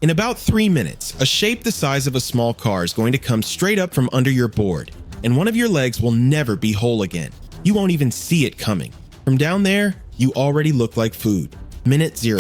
In about 3 minutes, a shape the size of a small car is going to come straight up from under your board, and one of your legs will never be whole again. You won't even see it coming. From down there, you already look like food. Minute 0.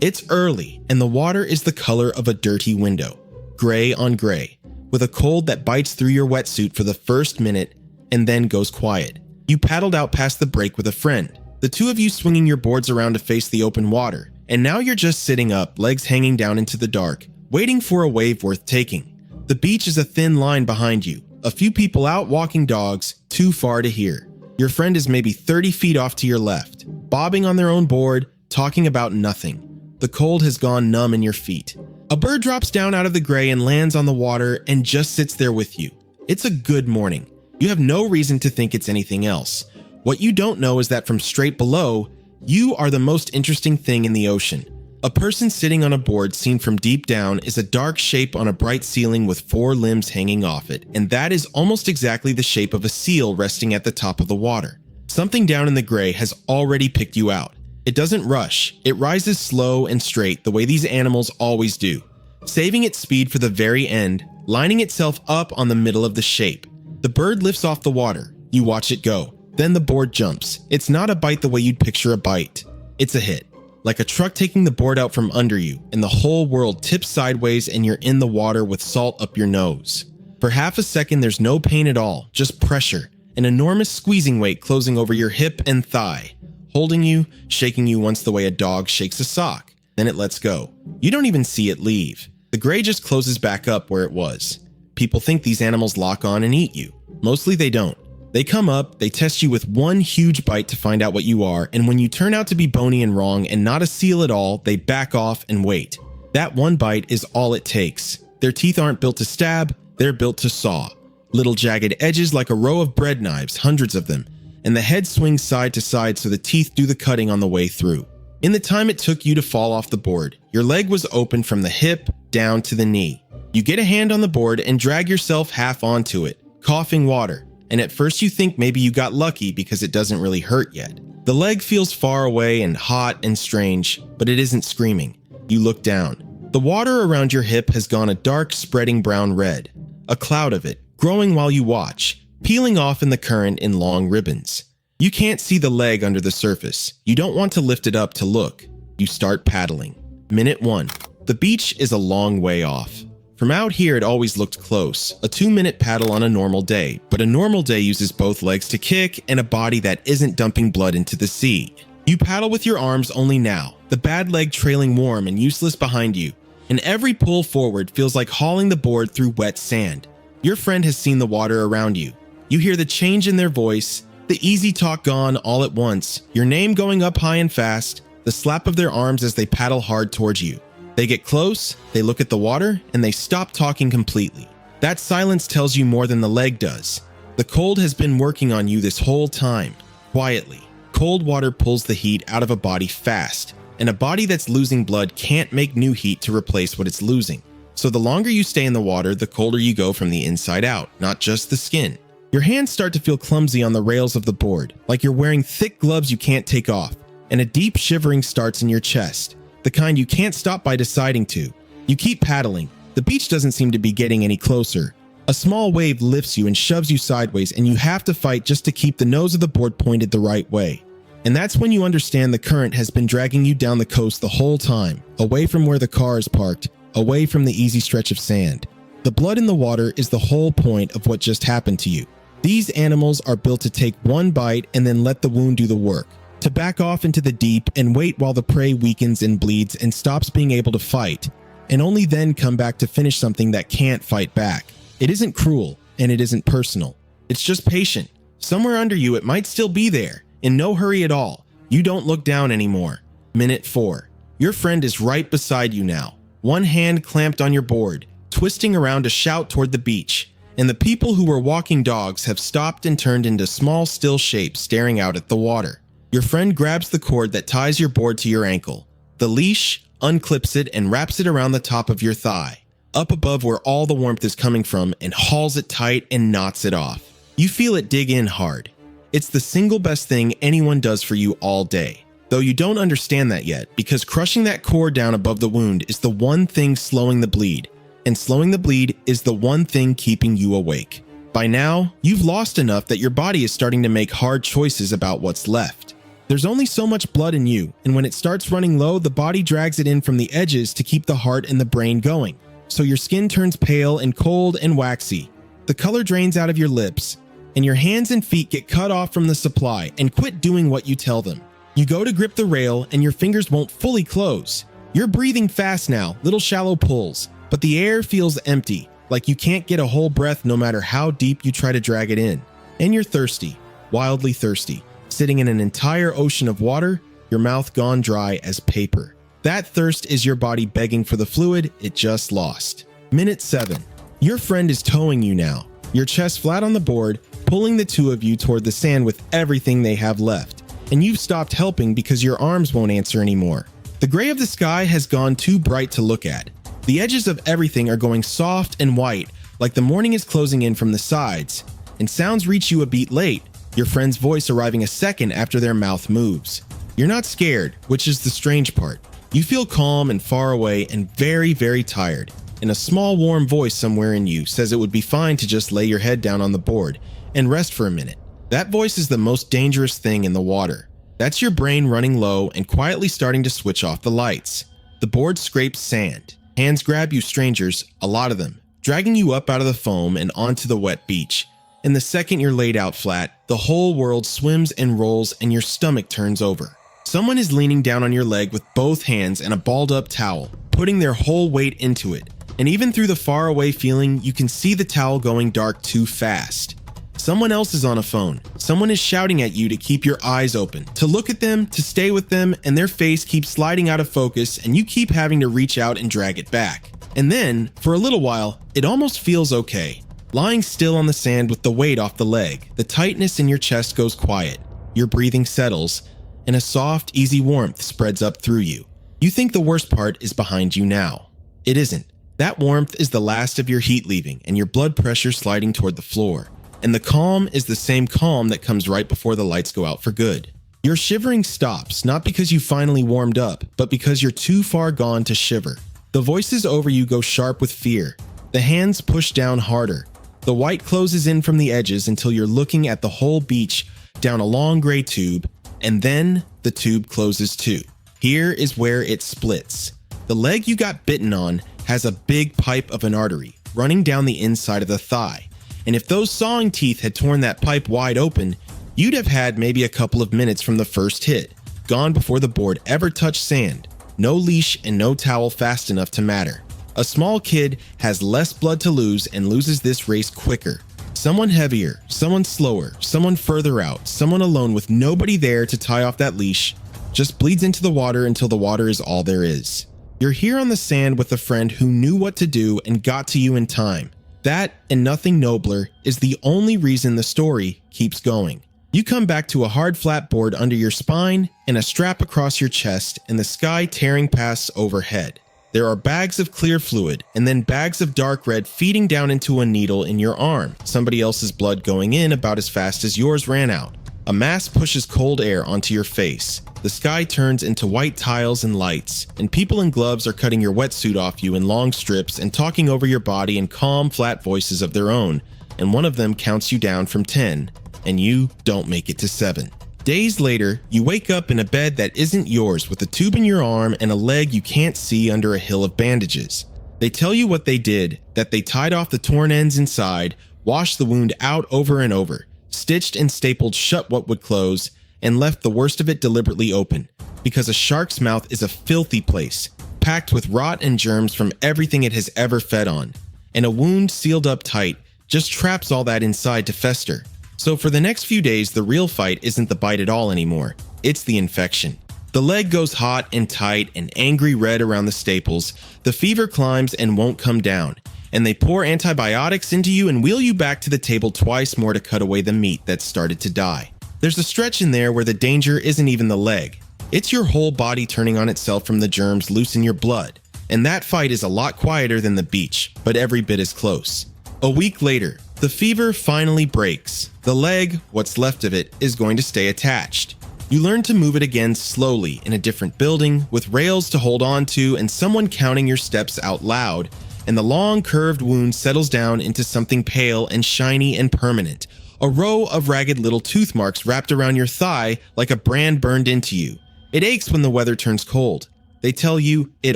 It's early, and the water is the color of a dirty window, gray on gray, with a cold that bites through your wetsuit for the first minute and then goes quiet. You paddled out past the break with a friend, the two of you swinging your boards around to face the open water, and now you're just sitting up, legs hanging down into the dark, waiting for a wave worth taking. The beach is a thin line behind you, a few people out walking dogs, too far to hear. Your friend is maybe 30 feet off to your left, bobbing on their own board, talking about nothing. The cold has gone numb in your feet. A bird drops down out of the gray and lands on the water and just sits there with you. It's a good morning. You have no reason to think it's anything else. What you don't know is that from straight below, you are the most interesting thing in the ocean. A person sitting on a board seen from deep down is a dark shape on a bright ceiling with 4 limbs hanging off it, and that is almost exactly the shape of a seal resting at the top of the water. Something down in the gray has already picked you out. It doesn't rush, it rises slow and straight the way these animals always do, saving its speed for the very end, lining itself up on the middle of the shape. The bird lifts off the water, you watch it go, then the board jumps. It's not a bite the way you'd picture a bite. It's a hit, like a truck taking the board out from under you, and the whole world tips sideways and you're in the water with salt up your nose. For half a second there's no pain at all, just pressure, an enormous squeezing weight closing over your hip and thigh, holding you, shaking you once the way a dog shakes a sock. Then it lets go. You don't even see it leave. The gray just closes back up where it was. People think these animals lock on and eat you. Mostly they don't. They come up, they test you with one huge bite to find out what you are, and when you turn out to be bony and wrong and not a seal at all, they back off and wait. That one bite is all it takes. Their teeth aren't built to stab, they're built to saw. Little jagged edges like a row of bread knives, hundreds of them, and the head swings side to side so the teeth do the cutting on the way through. In the time it took you to fall off the board, your leg was open from the hip down to the knee. You get a hand on the board and drag yourself half onto it, coughing water, and at first you think maybe you got lucky because it doesn't really hurt yet. The leg feels far away and hot and strange, but it isn't screaming. You look down. The water around your hip has gone a dark, spreading brown red, a cloud of it, growing while you watch, peeling off in the current in long ribbons. You can't see the leg under the surface. You don't want to lift it up to look. You start paddling. Minute 1. The beach is a long way off. From out here it always looked close, a 2-minute paddle on a normal day, but a normal day uses both legs to kick and a body that isn't dumping blood into the sea. You paddle with your arms only now, the bad leg trailing warm and useless behind you, and every pull forward feels like hauling the board through wet sand. Your friend has seen the water around you. You hear the change in their voice, the easy talk gone all at once, your name going up high and fast, the slap of their arms as they paddle hard towards you. They get close, they look at the water, and they stop talking completely. That silence tells you more than the leg does. The cold has been working on you this whole time, quietly. Cold water pulls the heat out of a body fast, and a body that's losing blood can't make new heat to replace what it's losing. So the longer you stay in the water, the colder you go from the inside out, not just the skin. Your hands start to feel clumsy on the rails of the board, like you're wearing thick gloves you can't take off, and a deep shivering starts in your chest, the kind you can't stop by deciding to. You keep paddling. The beach doesn't seem to be getting any closer. A small wave lifts you and shoves you sideways, and you have to fight just to keep the nose of the board pointed the right way. And that's when you understand the current has been dragging you down the coast the whole time, away from where the car is parked, away from the easy stretch of sand. The blood in the water is the whole point of what just happened to you. These animals are built to take one bite and then let the wound do the work, to back off into the deep and wait while the prey weakens and bleeds and stops being able to fight, and only then come back to finish something that can't fight back. It isn't cruel, and it isn't personal. It's just patient. Somewhere under you it might still be there, in no hurry at all. You don't look down anymore. Minute 4. Your friend is right beside you now, one hand clamped on your board, twisting around to shout toward the beach, and the people who were walking dogs have stopped and turned into small still shapes staring out at the water. Your friend grabs the cord that ties your board to your ankle, the leash, unclips it and wraps it around the top of your thigh, up above where all the warmth is coming from, and hauls it tight and knots it off. You feel it dig in hard. It's the single best thing anyone does for you all day. though you don't understand that yet because crushing that core down above the wound is the one thing slowing the bleed, and slowing the bleed is the one thing keeping you awake. By now, you've lost enough that your body is starting to make hard choices about what's left. There's only so much blood in you, and when it starts running low, the body drags it in from the edges to keep the heart and the brain going. So your skin turns pale and cold and waxy. The color drains out of your lips, and your hands and feet get cut off from the supply and quit doing what you tell them. You go to grip the rail and your fingers won't fully close. You're breathing fast now, little shallow pulls, but the air feels empty, like you can't get a whole breath no matter how deep you try to drag it in. And you're thirsty, wildly thirsty, sitting in an entire ocean of water, your mouth gone dry as paper. That thirst is your body begging for the fluid it just lost. Minute 7. Your friend is towing you now, your chest flat on the board, pulling the two of you toward the sand with everything they have left. And you've stopped helping because your arms won't answer anymore. The gray of the sky has gone too bright to look at. The edges of everything are going soft and white, like the morning is closing in from the sides. And sounds reach you a beat late, your friend's voice arriving a second after their mouth moves. You're not scared, which is the strange part. You feel calm and far away and very, very tired. And a small warm voice somewhere in you says it would be fine to just lay your head down on the board and rest for a minute. That voice is the most dangerous thing in the water. That's your brain running low and quietly starting to switch off the lights. The board scrapes sand. Hands grab you strangers, a lot of them, dragging you up out of the foam and onto the wet beach. And the second you're laid out flat, the whole world swims and rolls and your stomach turns over. Someone is leaning down on your leg with both hands and a balled up towel, putting their whole weight into it. And even through the far away feeling, you can see the towel going dark too fast. Someone else is on a phone. Someone is shouting at you to keep your eyes open, to look at them, to stay with them, and their face keeps sliding out of focus and you keep having to reach out and drag it back. And then, for a little while, it almost feels okay. Lying still on the sand with the weight off the leg, the tightness in your chest goes quiet, your breathing settles, and a soft, easy warmth spreads up through you. You think the worst part is behind you now. It isn't. That warmth is the last of your heat leaving and your blood pressure sliding toward the floor. And the calm is the same calm that comes right before the lights go out for good. Your shivering stops, not because you finally warmed up, but because you're too far gone to shiver. The voices over you go sharp with fear. The hands push down harder. The white closes in from the edges until you're looking at the whole beach down a long gray tube, and then the tube closes too. Here is where it splits. The leg you got bitten on has a big pipe of an artery running down the inside of the thigh. And if those sawing teeth had torn that pipe wide open, you'd have had maybe a couple of minutes from the first hit, gone before the board ever touched sand. No leash and no towel fast enough to matter. A small kid has less blood to lose and loses this race quicker. Someone heavier, someone slower, someone further out, someone alone with nobody there to tie off that leash, just bleeds into the water until the water is all there is. You're here on the sand with a friend who knew what to do and got to you in time. That, and nothing nobler, is the only reason the story keeps going. You come back to a hard flat board under your spine and a strap across your chest and the sky tearing past overhead. There are bags of clear fluid and then bags of dark red feeding down into a needle in your arm, somebody else's blood going in about as fast as yours ran out. A mask pushes cold air onto your face. The sky turns into white tiles and lights, and people in gloves are cutting your wetsuit off you in long strips and talking over your body in calm, flat voices of their own, and one of them counts you down from 10, and you don't make it to 7. Days later, you wake up in a bed that isn't yours with a tube in your arm and a leg you can't see under a hill of bandages. They tell you what they did, that they tied off the torn ends inside, washed the wound out over and over, stitched and stapled shut what would close, and left the worst of it deliberately open, because a shark's mouth is a filthy place, packed with rot and germs from everything it has ever fed on, and a wound sealed up tight just traps all that inside to fester. So for the next few days, the real fight isn't the bite at all anymore, it's the infection. The leg goes hot and tight and angry red around the staples, the fever climbs and won't come down, and they pour antibiotics into you and wheel you back to the table twice more to cut away the meat that's started to die. There's a stretch in there where the danger isn't even the leg. It's your whole body turning on itself from the germs loose in your blood. And that fight is a lot quieter than the beach, but every bit as close. A week later, the fever finally breaks. The leg, what's left of it, is going to stay attached. You learn to move it again slowly in a different building with rails to hold on to and someone counting your steps out loud, and the long curved wound settles down into something pale and shiny and permanent, a row of ragged little tooth marks wrapped around your thigh like a brand burned into you. It aches when the weather turns cold. They tell you it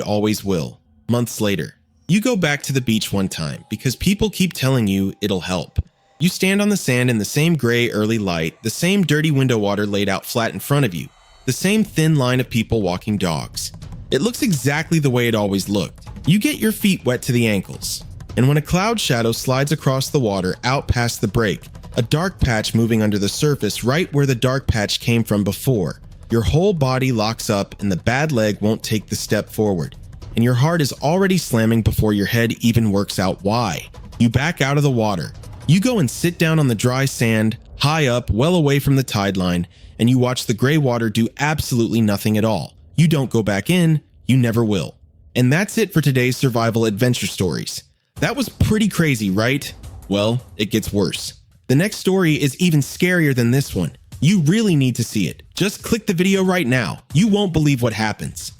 always will. Months later, you go back to the beach one time because people keep telling you it'll help. You stand on the sand in the same gray early light, the same dirty window water laid out flat in front of you, the same thin line of people walking dogs. It looks exactly the way it always looked. You get your feet wet to the ankles, and when a cloud shadow slides across the water out past the break, a dark patch moving under the surface right where the dark patch came from before, your whole body locks up and the bad leg won't take the step forward, and your heart is already slamming before your head even works out why. You back out of the water. You go and sit down on the dry sand, high up, well away from the tide line, and you watch the gray water do absolutely nothing at all. You don't go back in, you never will. And that's it for today's survival adventure stories. That was pretty crazy, right? Well, it gets worse. The next story is even scarier than this one. You really need to see it. Just click the video right now. You won't believe what happens.